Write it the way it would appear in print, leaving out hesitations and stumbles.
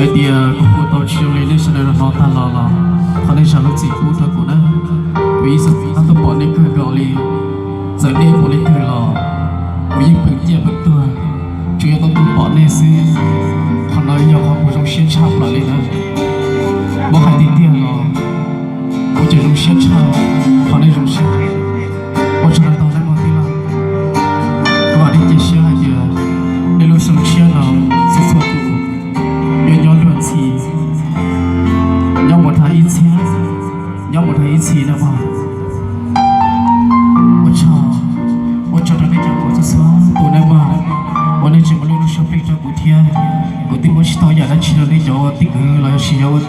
lời thì cũng có tao chiều lên đây sẽ là nó ta lo họ nên sao nó chỉ phụ thôi của nó vì sao anh tôi bỏ nên cười gọi đi giờ đây bỏ nên cười lo vì những gì bất thường chủ yếu tôi bỏ nên xí họ nói giờ họ cũng trong xuyên chạp lại lên đó bỏ hai tí tiền lo cũng chỉ trong xuyên chạp họ nên trong xuyên họ cho nên tao đang nói tí lo và đi chỉ xuyên hai giờ để lúc sống xuyên nào sẽ xuất tụ原要乱起，要我他一起，要我他一起的话，我找到那家伙子说，多难嘛，我那怎么路上被这古天，我对我是导演的去了那家伙的个来是要我的。